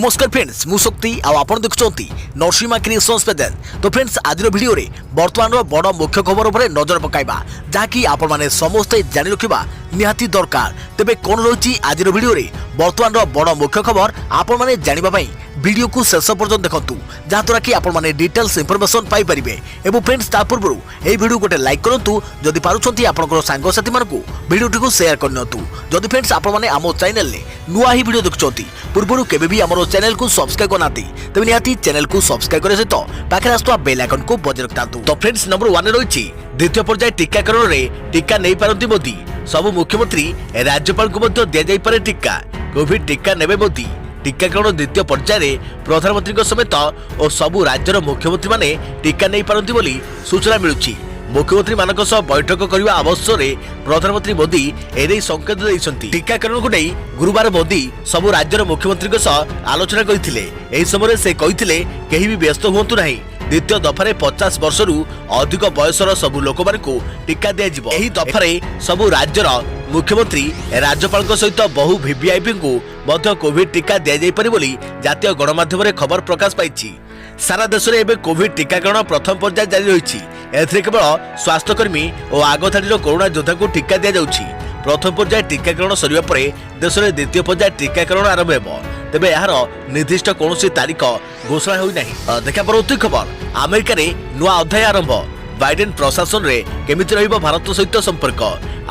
नमस्कार फ्रेंड्स मु शक्ति आपण देखुंती नरसिंहा क्रिएशंस पेजेंट। तो फ्रेंड्स आज वीडियो रे वर्तमान बड़ मुख्य खबर उपर नजर पकाइबा जहाँकि आपण माने समस्ते जानि रखिबा निहाती दरकार। तेबे कोन रही आज वीडियो रे वर्तमान बड़ मुख्य खबर आपण माने जानिबा पई वीडियो को शेष पर्यंत देखंतु जहाँद्वारा कि आपण माने डिटेल्स इंफॉर्मेशन पाई परिबे। एवं फ्रेंड्स ता पूर्व ए वीडियो गोटे लाइक करंतु जदि पारुछंती आपनकर सांग साथी मानकु वीडियो को शेयर करनतु। जदि फ्रेंड्स आपण माने आमो चैनल ले नुआ ही वीडियो देखुछंती पूर्व केबे भी हमरो चैनल को सब्सक्राइब करनाती तबे निहाती चैनल को सब्सक्राइब करे सहित पाखे आस्तुवा बेल आइकन को बजाय रखतांतु। तो फ्रेंड्स नंबर 1 रही द्वितीय पर्याय टीकाकरण रे टीका नहीं पारंती मोदी। सब मुख्यमंत्री राज्यपाल को मध्य दिया जाई पारे टीका। कोविड टीका नेबे मोदी। टीकाकरण द्वितीय पर्याय प्रधानमंत्री समेत और सबु राज्यर मुख्यमंत्री माने टीका नहीं पारंती बोली सूचना मिलुछि। मुख्यमंत्री मानक सह बैठक करने अवसर प्रधानमंत्री मोदी एने संकेत देइछन्ति। टीकाकरण को नहीं गुरुवार मोदी सबु राज्यर मुख्यमंत्री सह आलोचना करथिले। एही समय से कहिथिले केही भी व्यस्त हुंतु नाही। द्वितीय दफारे 50 वर्षरू अधिक बयसर सबु लोक मानकु टीका दिया जिवो। एही दफारे सबु राज्यर मुख्यमंत्री राज्यपाल सहित बहु वीवीआईपी को मध्य कोविड टीका दिया जाई पारे बोली जातीय गणमाध्यम रे खबर प्रकाश पाइछि। सारा देश में एवं कोविड टीकाकरण प्रथम पर्याय जारी रही। एथिरे केवल स्वास्थ्यकर्मी और आगधाड़ी कोरोना योद्धा को टीका दि जाउछि। प्रथम पर्याय टीकाकरण सरिबा परे देश में द्वितीय पर्याय टीकाकरण आरंभ हेबो। तेबे यार निर्दिष्ट कौन तारीख घोषणा होई नाही। देखा परवर्ती खबर अमेरिका रे नुआ अध्याय आरंभ। बाइडेन प्रशासन रे केमिति रहिबो भारत सहित संपर्क।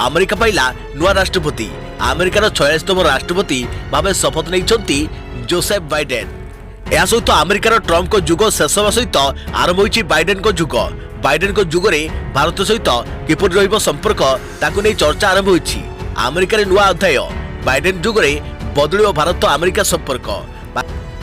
अमेरिका पाइला नुआ राष्ट्रपति। अमेरिकार 46तम राष्ट्रपति भावे शपथ नहीं जोसेफ बाइडेन। या सहित अमेरिकार ट्रम्प को जुग शेष होगा सहित आरंभ होइछि बाइडेन को जुग। बाइडेन को जुगरे भारत सहित किपरि रहिबो संपर्क ताकु नै चर्चा आरंभ होइछि। अमेरिका रे नुआ अध्याय। बाइडेन जुगरे बदलिबो भारत अमेरिका संपर्क।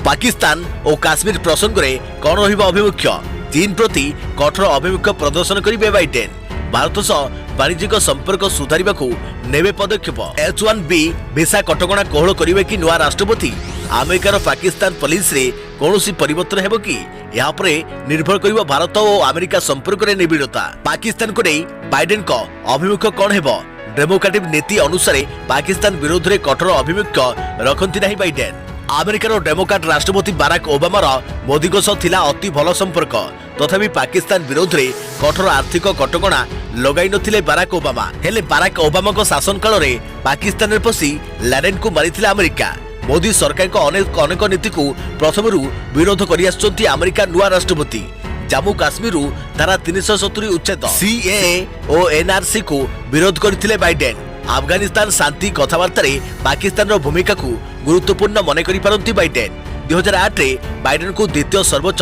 पाकिस्तान और काश्मीर प्रसंग रे कोन रहिबो अभिमुख्य। चीन प्रति कठोर अभिमुख्य प्रदर्शन करिबे बाइडेन। भारत सह वाणिज्यिक संपर्क सुधारिबाकू नेबे पदक्षेप। H1B वीसा कटकणा कोहल करिवे कि नुआ राष्ट्रपति। अमेरिकार पाकिस्तान पुलिस रे कौनसी परिवर्तन हेबो कि यहाँ पर निर्भर करिबो भारत और अमेरिका संपर्क रे निबिड़ता। पाकिस्तान को नहीं बाइडेन को अभिमुख्य कौन हेबो। डेमोक्रेटिक नीति अनुसार पाकिस्तान विरोध में कठोर अभिमुख्य रखती नहीं बाइडेन। अमेरिकार डेमोक्रेट राष्ट्रपति बाराक ओबामार मोदी को सह थिला अति भल संपर्क। तथापि पाकिस्तान विरोध में कठोर आर्थिक कटकणा लगाई नथिले बाराक ओबामा। हेले बाराक ओबामा को शासन काल रे पाकिस्तान रे पसी लाडेन को मारिथिला अमेरिका। मोदी सरकार को अनेक नीति को प्रथम विरोध करि आछन्ती अमेरिका नुआ राष्ट्रपति। जम्मू काश्मीर धारा 370 उच्छेद CAA और NRC को विरोध करथिले बाइडेन। अफगानिस्तान शांति कथबार्ता पाकिस्तान रो भूमिका को गुरुत्वपूर्ण मन करि पारंती बाइडेन। 2008 रे बाइडेन को द्वितीय सर्वोच्च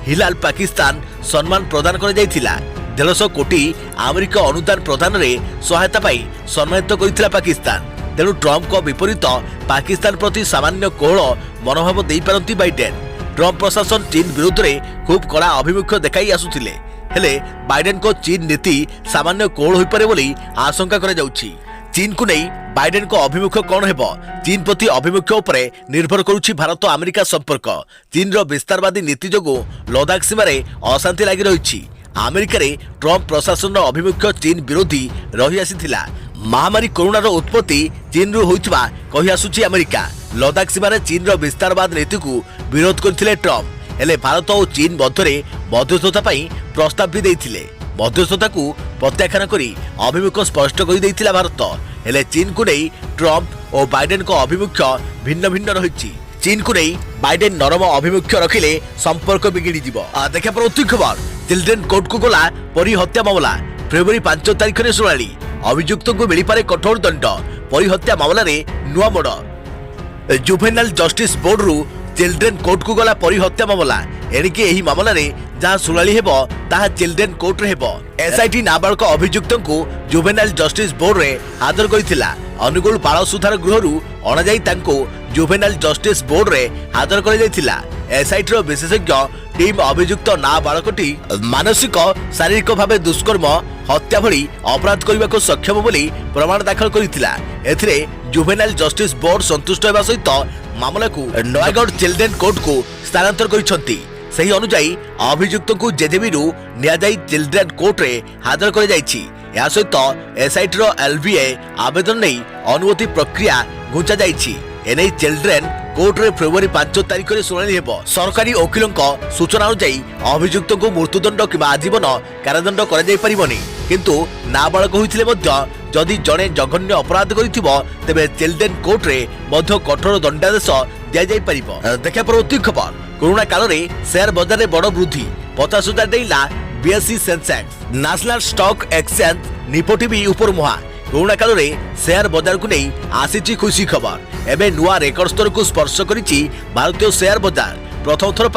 हिलाल पाकिस्तान सम्मान प्रदान कर जाइथिला। 150 कोटी अमेरिका अनुदान प्रदान रे सहायता पाई सम्मानित करिथिला पाकिस्तान। तेणु ट्रम्प को विपरीत पाकिस्तान प्रति सामान्य कोहल मनोभाव दे पारंती बाइडेन। ट्रम्प प्रशासन चीन विरुद्ध में खूब कड़ा अभिमुख्य देखाई आसुथिले। हेले बाइडेन को चीन नीति सामान्य कोहल होई पारे बोली आशंका करा जाउछि। चीन को नहीं बाइडेन को अभिमुख्य कौन हेबो। चीन प्रति अभिमुख्य उपरे निर्भर करुछि भारत अमेरिका संपर्क। चीन रो विस्तारवादी नीति जोगु लद्दाख सीमारे अशांति लागि रहिछि। अमेरिका रे ट्रम्प प्रशासन रो अभिमुख्य चीन विरोधी रही आसीथिला। महामारी कोरोना रो उत्पत्ति चीन रु होइतबा कहि आसुछि अमेरिका। लद्दाख सीमारे चीन रो विस्तारवाद नीति को विरोध करथिले ट्रम्प। हेले भारत और चीन मध्यरे मध्यस्थता पई प्रस्ताव भी देइथिले। मध्यस्थता को प्रत्याख्यान करी अभिमुख्य स्पष्ट कर देइथिला भारत। हेले चीन को नहीं ट्रम्प और बाइडेन को अभिमुख्य भिन्न भिन्न रहिछि। चीन को नहीं बाइडेन नरम अभिमुख्य रखिले संपर्क बिगिड़ी जिवो। देखा परवर्ती खबर चिल्ड्रेन कोर्ट को गला परी हत्या मामला। फेब्रुआरी 5 तारिख रे सुनाली। अभियुक्त को मिली पारे कठोर दंड। परी हत्या मामला रे नुआ मोड़। जुवेनाइल जस्टिस बोर्ड रु चिल्ड्रेन कोर्ट को गला परी हत्या मामला। एणिके एही मामला रे जहाँ सुनाली हेबो ताहा चिल्ड्रेन कोर्ट रे हेबो। SIT नाबालक अभियुक्त को जुवेनाइल जस्टिस बोर्ड रे हाजर करिथिला। अनुगुल बाल सुधार गृह रु अणा जाई तांको जुवेनाइल जस्टिस बोर्ड रे हाजर कर जाइथिला। SIT रो विशेषज्ञ टीम अभियुक्त नाबालकटी मानसिक शारीरिक भावे दुष्कर्म हत्या भली अपराध करने को सक्षम बोली प्रमाण दाखल करिथिला। एथिरे जुवेनाइल जस्टिस बोर्ड संतुष्ट हेबा सहित मामला को नयागढ़ चिल्ड्रेन कोर्ट को स्थानांतर करिसंती। सही अनुसार अभियुक्त को जेजेबी रु निया जाई चिल्ड्रेन कोर्ट रे हाजर कर जाइछि। या सहित SIT रो LVA आवेदन नै अनुमति प्रक्रिया घुंचा जाइछि। एनै चिल्ड्रेन कोर्टे फेब्रुआरी 5 तारिख में शुणाणी हेब। सरकारी वकिलों सूचना अनुसार अभियुक्त को मृत्युदंड कि आजीवन कारादंड कर किंतु नाबालक होते जदि जड़े जघन्य अपराध करे चिल्ड्रेन कोर्टे कठोर दंडादेश दि पार। देखा परवर्ती खबर कोरोना काल में शेयर बजार में बड़ वृद्धि 50,000 डेला BSE Sensex. National Stock Exchange Nifty भी ऊपर मुहा। कोरोना काल में शेयर बजार को नहीं आसी खुशी खबर। एवं नुआ रेकर्ड स्तर को स्पर्श करिछि भारतीय शेयर बजार। प्रथम थर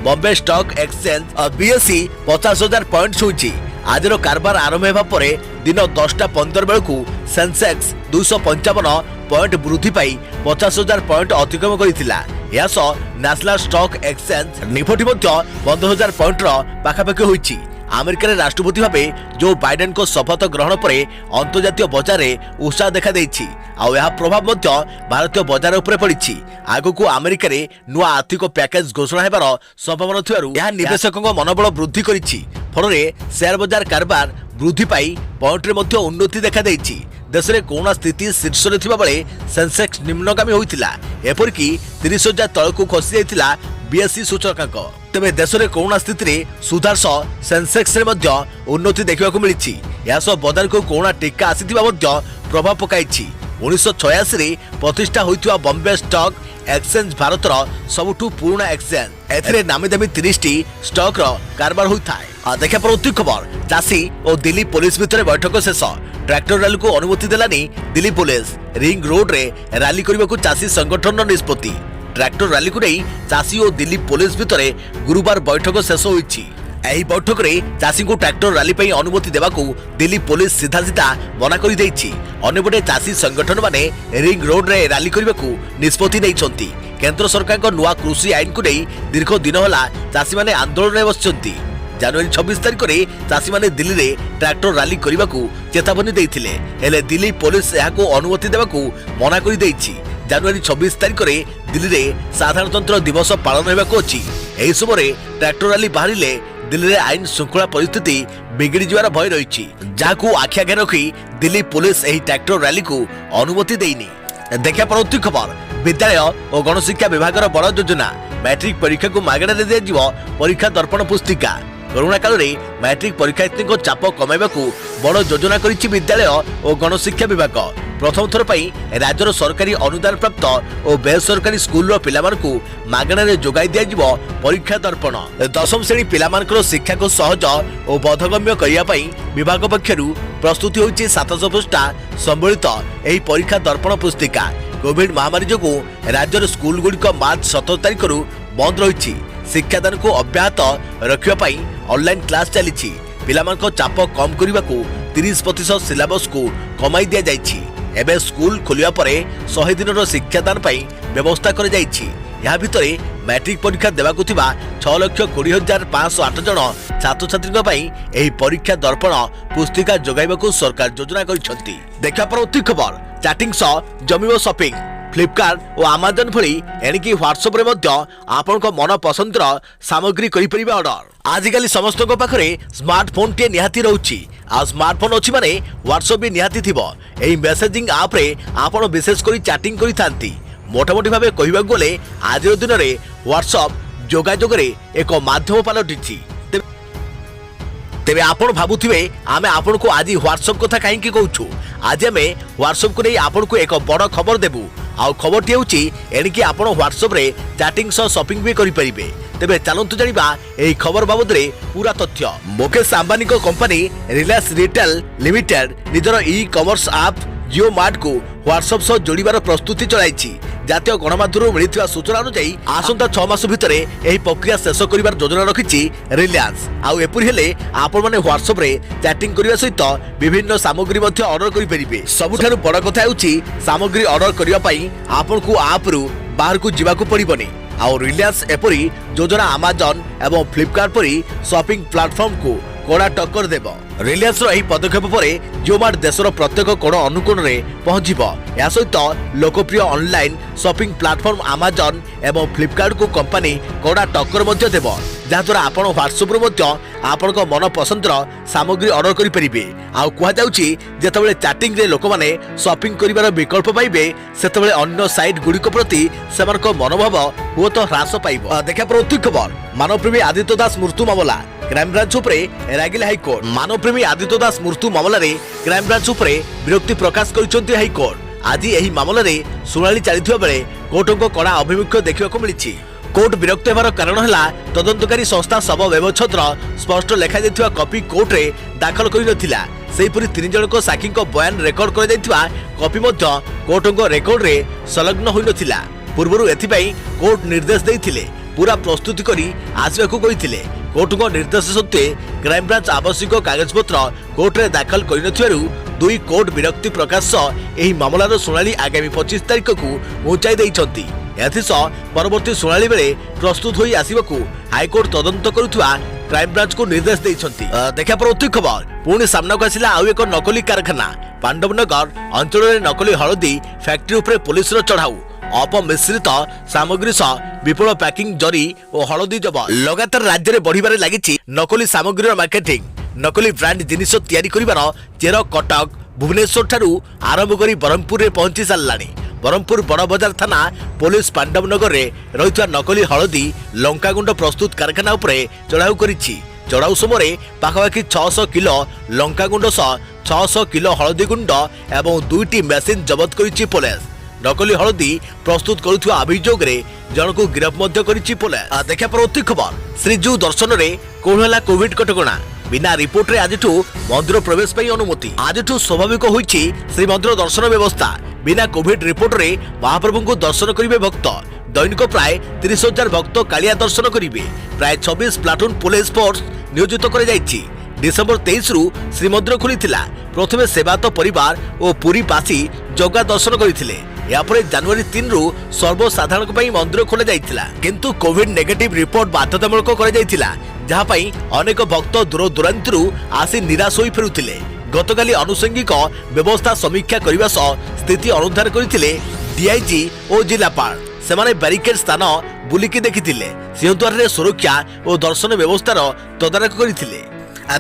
Bombay stock exchange BSE 50,000 point छुई। आज कारबार आरंभ होगा पर दिन 10:15 बेलू सेंसेक्स 255 पॉइंट वृद्धि पाई 50,000 पॉइंट अतिक्रम करथिला। National Stock Exchange Nifty 15,000 point पाखापाखि होईछि। अमेरिका राष्ट्रपति भाव जो बाइडेन को शपथ ग्रहण पर अंतर्जातीय बजार में उत्साह देखा देछि। आ प्रभाव भारतीय बजार उपर पड़ी। आगक अमेरिका नुआ आर्थिक पैकेज घोषणा होबार संभावना थिबारु यह निवेशकों मनोबल वृद्धि करिछि। फल शेयर बजार कारबार वृद्धि पाई पॉइंट रे उन्नति देखा देछि। देश में कोरोना स्थिति शीर्ष में थिबा बेले सेंसेक्स निम्नगामी होइतिला। एपरिकी 30,000 तलकू खसी जाइतिला बीएसई सूचकांक। तेबे देश में कोरोना स्थिति में सुधार सह सेंसेक्स रे उन्नति देखा मिली। यह बजार को कोरोना टीका आसीथिबा प्रभाव पकाइछि। 1986 रे प्रतिष्ठा होइतिबा बॉम्बे स्टॉक एक्सचेंज भारतर सबुठु पुराना एक्सचेंज। एथिरे नामी दामी 30टी स्टॉक रो कारबार होइथाय। देखा परवर्ती खबर चाषी और दिल्ली पुलिस भितर बैठक शेष। ट्रैक्टर रैली को अनुमति देलानी दिल्ली पुलिस। रिंग रोड रे रैली करने को चाषी संगठन निष्पत्ति। ट्रैक्टर रैली को नहीं चाषी और दिल्ली पुलिस भितर गुरुवार बैठक शेष होइछि। एही बैठक में चाषी को ट्रैक्टर रैली पर अनुमति देवाकू दिल्ली पुलिस सीधा सीधा मना कर देछि। अन्यपटे चाषी संगठन माने रिंग रोड रे रैली करने को निष्पत्ति नैछंती। केंद्र सरकार को नुआ कृषि आईन को नहीं दीर्घ दिन होला चाषी माने आंदोलन में बसचंती। जनवरी 26 तारिख में चाषी माने दिल्ली रे ट्रैक्टर रैली करने को चेतावनी देइथिले। हेले दिल्ली पुलिस याको अनुमति देवाकू मना कर देछि। जनवरी 26 तारिख में दिल्ली रे साधारणतंत्र दिवस पालन होबाको अछि। एही समय ट्रैक्टर रैली बाहरिले दिल्ली रे आईन श्रृंखला परिस्थिति बिगड़ी जवार भय रही। जहां आखि आगे रखी दिल्ली पुलिस एही ट्रैक्टर रैली को अनुमति देइनी। देखा परवर्ती खबर विद्यालय और गणशिक्षा विभाग बड़ योजना। मैट्रिक परीक्षा को मागणा दिया परीक्षा दर्पण पुस्तिका। कोरोना काल में मैट्रिक परीक्षार्थी को चाप कमाइबा बड़ योजना करिछि विद्यालय और गणशिक्षा विभाग। प्रथम थर राज्यर सरकारी अनुदान प्राप्त और बेसरकारी स्कूल पिलामानकु मागणारे जोगाई दिया परीक्षा दर्पण। दशम श्रेणी पिलामानकर शिक्षा को सहज और बोधगम्य करिया पई विभाग पक्षरु प्रस्तुति होइछि 700 पृष्ठा संबलित एही परीक्षा दर्पण पुस्तिका। कोविड महामारी जोगु राज्यर स्कूल गुड़िक मार्च 17 तारिख बंद रही। शिक्षादान को अब्याहत रखा ऑनलाइन क्लास चली। पिलामानक चाप कम करने को 30% सिलेबस को कमाई दि जाइछि। एबे स्कूल खोलिया परे 100 दिन शिक्षादान व्यवस्था कर जाइछि। या भितर मैट्रिक परीक्षा देवाकू थिबा 6,20,508 जन छात्र छात्री परीक्षा दर्पण पुस्तिका जोगाइबाकू सरकार योजना करिसेंती। देखा परवर्ती खबर चैटिंग सह जमिबो शॉपिंग। फ्लिपकार्ट और अमेजन भली एणिकी व्हाट्सएप रे मध्य आपनक मन पसंदर सामग्री करि परिबे ऑर्डर। आजिकाली समस्त पाखरे स्मार्टफोन टे निहाती रहउची। आ स्मार्टफोन अछि माने व्हाट्सएप भी निहाती थिबो। एही मेसेजिंग ऐप रे आपन विशेष करी चैटिंग करि थांती। मोटामोटी भाबे कहिबा गले आज दिन रे व्हाट्सएप जोगाजोग रे एक माध्यम पालटिछि। तेबे आपण भाबुथिबे आमे आपण को आज व्हाट्सएप कथा काहे कि कहूछु। आज आमे व्हाट्सएप को नै आपण को एक बड़ खबर देबु। आउ खबर टी होची एणिकी आपण व्हाट्सएप रे चैटिंग सह शॉपिंग भी करि परिबे। तेबे चलंतु जानिबा एही खबर बाबद रे पूरा तथ्य। मुकेश अंबानी को कंपनी रिलायंस रिटेल लिमिटेड निजर ई कॉमर्स ऐप जियो मार्ट को व्हाट्सएप सह जोड़ीबार प्रस्तुति चलाइछि। जातीय गणमाध्यम मिलिथिबा सूचना अनुसार आसंता 6 मास भितर एही प्रक्रिया शेष करिवार योजना रखिछि रिलायंस। आउ एपुरी हेले आपण माने व्हाट्सएप रे चैटिंग करिवा सहित विभिन्न सामग्री मध्ये ऑर्डर करि परिबे। सबुठारु बड़ कथा हेउछि सामग्री ऑर्डर करिवा पई आपण को ऐप रु बाहर को जिबाकू पड़िबनी। आउ रिलायंस एपुरी योजना अमेजन एवं फ्लिपकार्ट परी शॉपिंग प्लेटफॉर्म को कड़ा टक्कर देव। रिलायंस रो एही पदक्षेप पर जियो मार्ट देशर प्रत्येक कोण अनुकोण में पहुंचब। या सहित लोकप्रिय ऑनलाइन शॉपिंग प्लेटफॉर्म अमेजन एवं फ्लिपकार्ट को कंपनी कड़ा टक्कर देव। जहाँद्वारा आपण ह्वाट्सअप आपण मन पसंदर सामग्री ऑर्डर करेंगे। आउ कहुच्छी जितेबाला चैटिंग रे लोक मैंने शॉपिंग कर विकल्प पाइबे सेतबेले अन्य साइट गुड़िक प्रति से मनोभाव हुए तो ह्रास पाइब। देखा प्रति खबर मानवप्रेमी आदित्य दास मृत्यु मामला क्राइमब्रांच उपरे रागिले हाइकोर्ट। मानवप्रेमी आदित्य दास मृत्यु मामला क्राइमब्रांच उपरे विरक्ति प्रकाश कर हाइकोर्ट। आज यही मामला शुणाणी चली बेले कोर्ट को कड़ा अभिमुख्य देखा मिली। कोर्ट विरक्त होवार कारण है तदंतकारी संस्था शव व्यवच्छेद स्पष्ट लिखा जाइथिबा कॉपी कोर्ट रे दाखल करि नथिला। सेहिपरि 3 जनक साक्षी बयान रेकर्ड कर जाइथिबा कॉपी मध्य कोर्ट को रेकर्ड रे संलग्न होई नथिला। पूर्वरु एथिपई कोर्ट निर्देश देइथिले पूरा प्रस्तुति करी आसबाकू कहिथिले। कोर्ट को निर्देश सत्वे क्राइमब्रांच आवश्यक कागजपत्र कोर्ट रे दाखल करि नथिबारु दुई कोर्ट विरक्ति प्रकाश एही मामलार शुणाणी आगामी 25 तारिख को उंचाई दैछंती। एथिसह परवर्ती शुणाणी बेले प्रस्तुत होई आसिबाकू हाईकोर्ट तदंत करुवा क्राइमब्रांच को निर्देश देइछंती। देखा प्रति खबर पुणी सामना को आसिला आउ एक नकली कारखाना पांडवनगर अंचल में नकली हळदी फैक्ट्री उपरे पुलिस चढ़ाऊ अपमिश्रित सामग्री सह विपुल पैकिंग जरी और हळदी जब लगातार राज्य में बढ़िबारे लागिछि नकली सामग्री मार्केटिंग। नकली ब्रांड जिनिस तैयारी करिवार चेर कटक भुवनेश्वर ठारू आरंभ करी ब्रह्मपुर रे पहुंची सारलानी। ब्रह्मपुर बड़ बजार थाना पुलिस पांडवनगर रे रहिता नकली हळदी लंकागुंड प्रस्तुत कारखाना उपरे चढ़ाऊ करिछि। चढ़ाऊ समय पाखापाखि 600 किलो लंकागुंड सह 600 किलो हळदी गुंड एवं 2टी मेसिन जबत करिछि पुलिस। नकली हळदी प्रस्तुत करुवा अभियोग रे जनकु गिरफ मध्य करिछि पुलिस। देखा प्रति खबर श्रीजू दर्शन रे कोहला कोविड कटकणा बिना रिपोर्ट रे आज मंदिर प्रवेश पाई अनुमति। आज स्वाभाविक होइछि श्रीमंदिर दर्शन व्यवस्था बिना कोविड रिपोर्ट रे महाप्रभु को दर्शन करिवे भक्त। दैनिक प्राय 30,000 भक्त कालिया दर्शन करिवे। प्राय 26 प्लाटून पुलिस फोर्स नियोजित कर जाइछि। डिसेंबर 23 रु श्रीमंदिर खुलिथिला। प्रथमे सेवात परिवार और पुरीवासी जगा दर्शन करथिले। यापर जनवरी 3 रु सर्वसाधारण पई मंदिर खोला जाइथिला किंतु कोविड नेगेटिव रिपोर्ट बाध्यतामूलक कर जाइथिला जहाँ पई अनेक भक्त दूर दूरांतरु आसी निराश होई फेरुथिले। गतकाली आनुषंगिक व्यवस्था समीक्षा करने स्थिति अनुधार करथिले डीआईजी और जिलापाल। सेमाने बैरिकेड स्थान बुलिकी देखिथिले। सिंहद्वार रे सुरक्षा और दर्शन व्यवस्थार तदारख करथिले।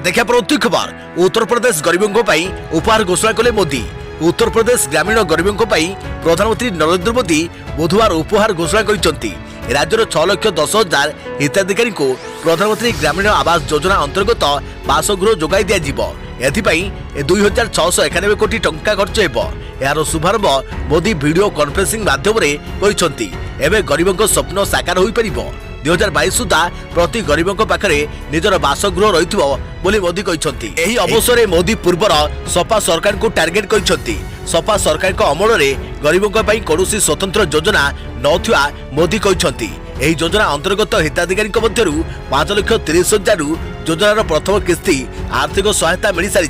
देखा प्रति खबर उत्तर प्रदेश गरीबों पई उपहार घोषणा कले मोदी। उत्तर प्रदेश ग्रामीण गरीबों पई प्रधानमंत्री नरेंद्र मोदी बुधवार उपहार घोषणा करिसंती। राज्यर 6,10,000 हिताधिकारी को प्रधानमंत्री ग्रामीण आवास योजना अंतर्गत बासगृह जोगाई दिया जिवो। एथिपाई 2,691 कोटी टंका खर्च हेबो। यार शुभारंभ मोदी वीडियो कॉन्फ्रेंसिंग माध्यम रे करिसंती। एबे गरीबों स्वप्न साकार होई परिबो। 2022 सुधा प्रति गरीबों पाखरे निजर बासगृह रहिथिबो बोली मोदी कहिसंती। एही अवसर में मोदी पूर्वर सपा सरकार को टार्गेट करिसंती। सपा सरकार को अमल में गरीबों पई कौनसी स्वतंत्र योजना नथिया मोदी कहिसंती। एही योजना अंतर्गत हिताधिकारी मध्यरु 5,30,000 योजनार प्रथम किस्ती आर्थिक सहायता मिल सारी।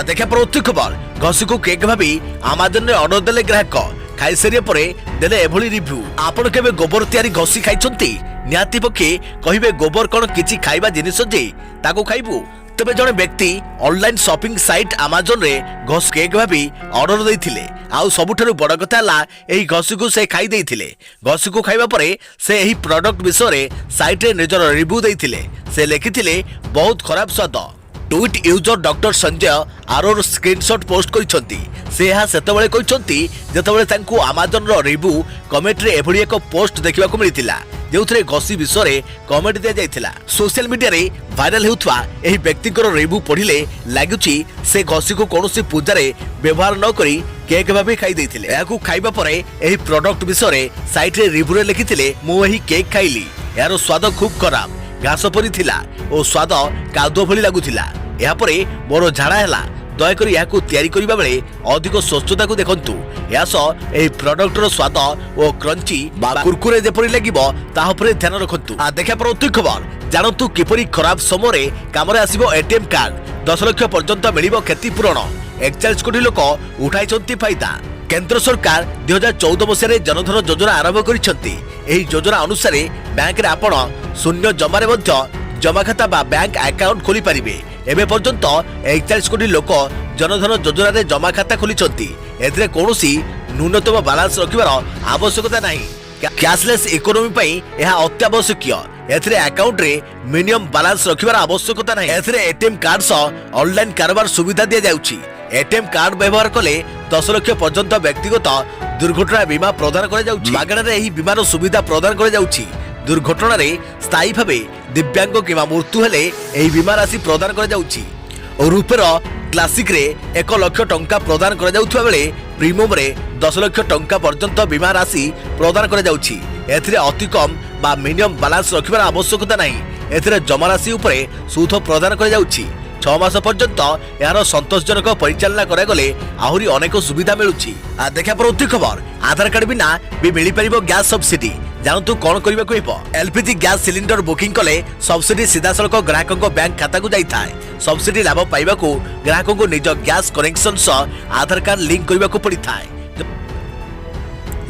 देखा प्रति खबर घसी को केक भाभी आमाजन रे ऑर्डर देले ग्राहक खाई सारे पर देले एभली रिव्यू। आपण केबे गोबर तैयारी घसी खाइछंती? निहाती पक्षे कहिबे गोबर कौन किछि खाइबा जिनिस जे ताको खाइबु। तबे जने व्यक्ति ऑनलाइन शॉपिंग साइट अमेजन रे घस केक भाभी ऑर्डर देइथिले। आउ सबुठारु बड़ कथा हला एही घसी को से खाई देइथिले। घसी को खाइबा परे से एही प्रोडक्ट विषय रे साइट रे निजर रिव्यू देइथिले। से लिखिथिले बहुत खराब स्वाद। Tweet user doctor Sanjay Arora screenshot post करिसंती। से यह सेतबेले कहिसंती जेतबेले तांकु अमेजन रो रिव्यू कमेंट रे एभली एक पोस्ट देखिबा को मिलितिला जेउथरे घसी विषय रे कमेंट दिया जाइथिला। सोशल मीडिया रे वायरल हेउथवा एही व्यक्तिकर रिव्यू पढिले लागुची से घसी को कोनोसी पूजा रे व्यवहार न करी केक भाबे खाई देइथिले। याकू खाइबा परे एही प्रोडक्ट विषय रे साइट रे रिव्यू रे लिखिथिले मु एही केक खाइली। यार स्वाद खूब खराब घास परी थिला और स्वाद कादुआ भली लागुथिला। या परे मोर झाड़ा हैला। दयाकोरी याकू तैयारी करिबा बेले अधिक स्वच्छता को देखंतु। या सह एही प्रोडक्ट रो स्वाद और क्रंची बा कुरकुरे जेपरि लागिबो ताहा परे ध्यान रखंतु। देखा प्रति खबर जानतु किपरि खराब समय रे कामरे आसीबो एटीएम कार्ड। 10 लाख पर्यंत मिलिबो क्षतिपूरण। 41 कोटी लोक उठाइछंती फायदा। केंद्र सरकार 2014 मसीह जनधन योजना आरंभ करिसंती। एही योजना अनुसार बैंक रे आपण शून्य जमारे मध्य जमा खाता बा बैंक अकाउंट खोली पारिबे। एबे पर्यंत 41 कोटी लोक जनधन योजना रे जमा खाता खोलिछंती। एथिरे कोनोसी न्यूनतम बैलेंस रखिबार आवश्यकता नाही। कैशलेस इकोनॉमी पई यह अत्यावश्यक। एथिरे अकाउंट रे मिनिमम बैलेंस रखिबार आवश्यकता नाही। एथिरे एटीएम कार्ड सह ऑनलाइन कारोबार सुविधा दिया जाउची। एटीएम कार्ड व्यवहार कले 10 लाख पर्यंत व्यक्तिगत दुर्घटना बीमा प्रदान करा जाउची। मागणारे एही बीमार सुविधा प्रदान करा जाउची। दुर्घटना रे स्थायी भावे दिव्यांग किंवा मृत्यु हेले एही बीमा राशि प्रदान करा जाउची। और रूपेर क्लासिक रे 1 लाख टंका प्रदान करा जाउथबा बेले प्रीमियम रे 10 लाख टंका पर्यंत बीमा राशि प्रदान करा जाउची। एथिरे अति कम बा मिनिमम बैलेंस रखिबार आवश्यकता नाही। एथिरे जमा राशि उपरे सुध प्रदान करा जाउची। 6 मास पर्यंत यार संतोषजनक परिचालना करा गले आहुरी अनेक सुविधा मिलुची। आ देखा परवर्ती खबर आधार कार्ड बिना भी मिली परिबो गैस सब्सिडी। जानतु कोन करिबा को हेबो। एलपीजी गैस सिलिंडर बुकिंग कले सब्सिडी सीधा सड़क ग्राहकों बैंक खाता को जाई थाए। सब्सिडी लाभ पाइबा को ग्राहकों को निज गैस कनेक्शन सह आधार कार्ड लिंक करिबा को पड़ी थाए।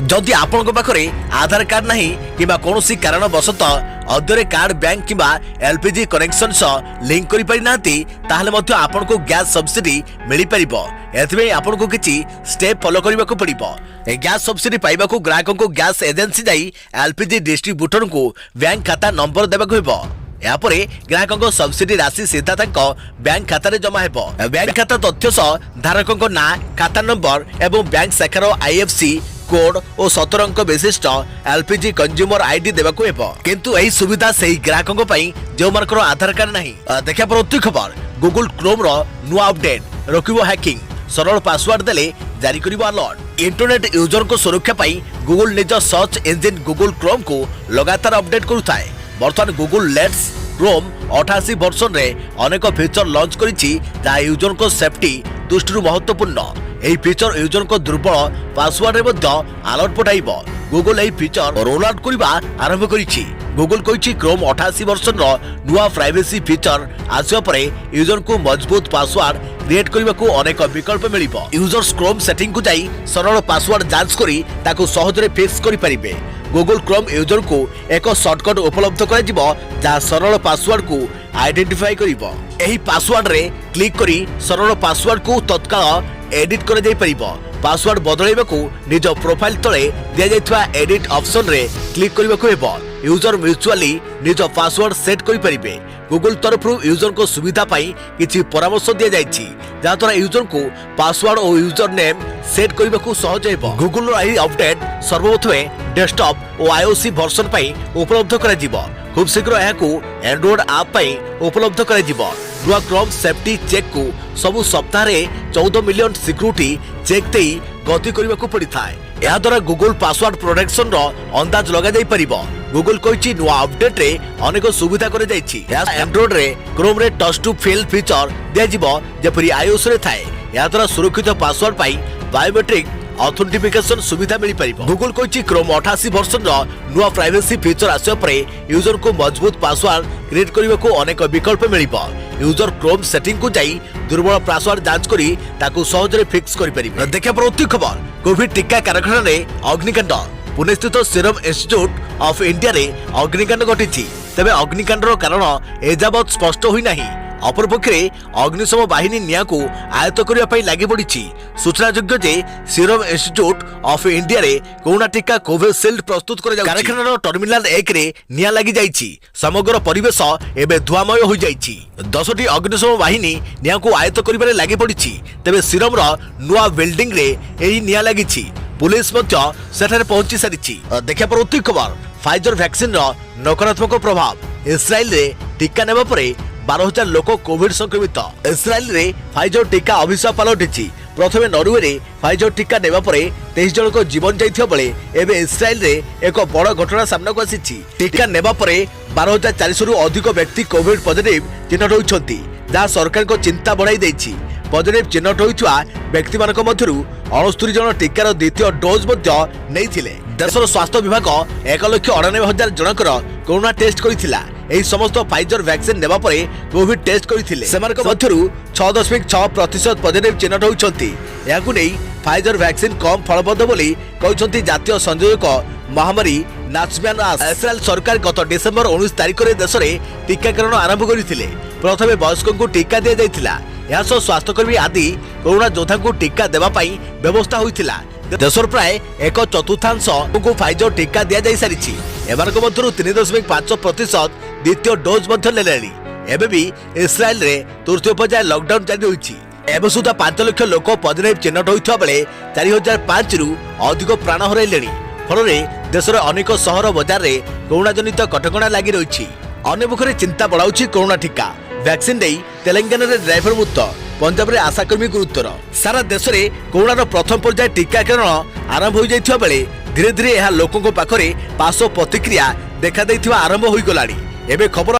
जदि आपन पाखरे आधार कार्ड नहीं किबा कोनोसी कारण बसत अदरे कार्ड बैंक किबा एलपीजी कनेक्शन सह लिंक करि पारि नांती ताहले मध्य आपन को गैस सब्सिडी मिली परिबो। एथबे आपन को किछि स्टेप फॉलो करिबा को पड़िबो। ए गैस सब्सिडी पाइबा को ग्राहकों को गैस एजेंसी जाई एलपीजी डिस्ट्रीब्यूटर को बैंक खाता नंबर देबा को हेबो। यापरे ग्राहकों सब्सिडी राशि सीधा बैंक खाता रे जमा हेबो। बैंक खाता तथ्य सह धारकों ना खाता नंबर एवं बैंक शाखार आईएफसी कोड और 17 अंक विशिष्ट एलपीजी कंज्यूमर आईडी देबाको हेबो। किंतु एही सुविधा सेही ग्राहकों पई जो मानकर आधार कार्ड नहीं। देखा परवर्ती खबर गूगल क्रोम रो नुआ अपडेट रोकिबो हैकिंग। सरल पासवर्ड देले जारी करिबो अलर्ट। इंटरनेट यूजर को सुरक्षा पाई गूगल निज सर्च इंजिन गूगल क्रोम को लगातार अपडेट करुथाए। बर्तमान गूगल लेट्स क्रोम 88 वर्जन रे अनेक फीचर लॉन्च करिछि जा यूजर को सेफ्टी दृष्टि महत्वपूर्ण। एही फीचर यूजर को दुर्बल पासवर्ड रे मध्य अलर्ट पठाइबो। गूगल एही फीचर रोल आउट करिबा आरंभ करिछि। गूगल कहिछि क्रोम 88 वर्जन रो नुआ प्राइवेसी फीचर आसिया परे यूजर को मजबूत पासवर्ड क्रिएट करबा को अनेक विकल्प मिलिबो। यूजर्स क्रोम सेटिंग को जाई सरल पासवर्ड जांच करी ताको सहज रे फिक्स करि परिबे। गूगल क्रोम यूजर को एक शॉर्टकट उपलब्ध कराजिबो जा सरल पासवर्ड को आइडेंटिफाई करिबो। एही पासवर्ड रे क्लिक करी सरल पासवर्ड को तत्काल एडिट कर जाई परिबो। पासवर्ड बदलाइबा को निज प्रोफाइल तळे दिया जायथवा एडिट ऑप्शन रे क्लिक करबा को हेबो। यूजर म्यूचुअली निज पासवर्ड सेट करि परिबे। गूगल तरफरु यूजर को सुविधा पाई किछि परामर्श दिया जायछि जा द्वारा यूजर को पासवर्ड और यूजर नेम सेट करबा को सहज हेबो। गूगल रो एही अपडेट सर्वप्रथमे डेस्कटॉप और आईओएस वर्जन पाई उपलब्ध करा जिवो। खूब शीघ्र यहाकू एंड्रॉइड ऐप पाई उपलब्ध करा जिवो। नुआ क्रोम सेफ्टी चेक को सबु सप्ताह रे 14 मिलियन सिक्योरिटी चेक देई गति करबा को पड़ी थाए। या द्वारा गूगल पासवर्ड प्रोटेक्शन रो अंदाज लगा जाई परिबो। गूगल कहिछि नुआ अपडेट रे अनेक सुविधा करे जाइछि। एंड्रॉइड रे क्रोम रे टच टू फेल फीचर दिया जिवो जेपरि आईओएस रे थाए। या द्वारा सुरक्षित पासवर्ड पाई बायोमेट्रिक ऑथेंटिफिकेशन सुविधा मिली परिबो। गूगल कहिछि क्रोम 88 वर्जन रो नुआ प्राइवेसी फीचर आसिया परे यूजर को मजबूत पासवर्ड क्रिएट करबा को अनेक विकल्प मिलिबो। यूजर क्रोम सेटिंग को जाई दुर्बल पासवर्ड जांच करी ताकू सहज रे फिक्स करि परिबे। देखा परवर्ती खबर कोविड टीका कारखाना रे अग्निकांड। पुणे स्थित सीरम इंस्टीट्यूट ऑफ इंडिया रे अग्निकांड घटिछि। तबे अग्निकांडर कारण एजाबत स्पष्ट होई नाही। अपरपक्षे अग्निशम बाहिनी निया को आयत्त करबा पई लागि पड़िछि। सूचनायोग्य जे सीरम इंस्टीट्यूट ऑफ इंडिया रे कोरोना टीका कोविशील्ड प्रस्तुत कर कारखानार टर्मिनाल 1 रे निया लागि जाइछि। समग्र परिवेश एबे धुआमय होई जाइछि। 10टी अग्निशम बाहिनी निया को आयत्त करबारे लागि पड़िछि। तबे सीरम रो नुआ बिल्डिंग रे एही निया लागिछि। पुलिस मध्य सेठारे पहुंची सारिछि। देखा परवर्ती खबर फाइजर वैक्सीन रो नकारात्मक प्रभाव। इस्राएल रे टीका नेबा परे 12,000 लोक कोविड संक्रमित। इस्राएल रे फाइजर टीका अभिशाप पलटिछि। प्रथमे नॉर्वे रे फाइजर टीका नेबा परे 23 जन को जीवन जाइथिया बेले एबे इस्राएल रे एक बड़ घटना सामना को आसीछि। टीका नेबा परे 12,400 रु अधिक व्यक्ति कोविड पॉजिटिव चिन्हट होइछन्ति जा सरकार को चिंता बढ़ाई दैछि। पॉजिटिव चिन्हट होइथवा व्यक्ति मानक मध्यरु 69 जन टीकार द्वितीय डोज मध्य नेइथिले। देशर स्वास्थ्य विभाग 1,98,000 जनकर कोरोना टेस्ट करिथिला। एही समस्त फाइजर वैक्सीन नेबा परे कोविड टेस्ट करिथिले। सेमानक मध्यरु 6.6% पॉजिटिव चिन्हट होइछन्ति। याकु नै फाइजर वैक्सीन कम फलप्रद बोली कहउछन्ति जातीय संयोजक महामारी नाचम्यान आस। इस्राएल सरकार गत डिसेंबर 19 तारिख रे देश रे टीकाकरण आरंभ करिथिले। प्रथमे वयस्कों को टीका दिया जाइथिला। या स्वास्थ्यकर्मी आदि कोरोना योद्धा को टीका देवा पाई व्यवस्था होइथिला। देशर प्राय 1/4 को फाइजर टीका दिया जाई सारिछि। एमानक मध्यरु 3.5% द्वितीय डोज मध्य लेलेनी। एबे भी इस्राएल रे तृतीय पर्याय लॉकडाउन जारी होईछि। एबे सुधा 5 लाख लोक पॉजिटिव चिन्हट होइथिबा बेले 4005 रु अधिक प्राण हराइलेनी। फल देशर अनेक सहर बजार रे कोरोना जनित कटकणा लागि रहिछि। अन्य मुखरे चिंता बढ़ाउछि कोरोना टीका वैक्सीन दे तेलंगाना रे ड्राइवर मुक्त, पंजाब रे आशाकर्मी गुरुतर। सारा देश रे कोरोना प्रथम पर्याय टीकाकरण आरंभ हो जाइथिबा बेले धीरे धीरे यह लोकों पाखरे पार्श्व प्रतिक्रिया देखा दैथिबा आरंभ होई गलानी। एबे खबर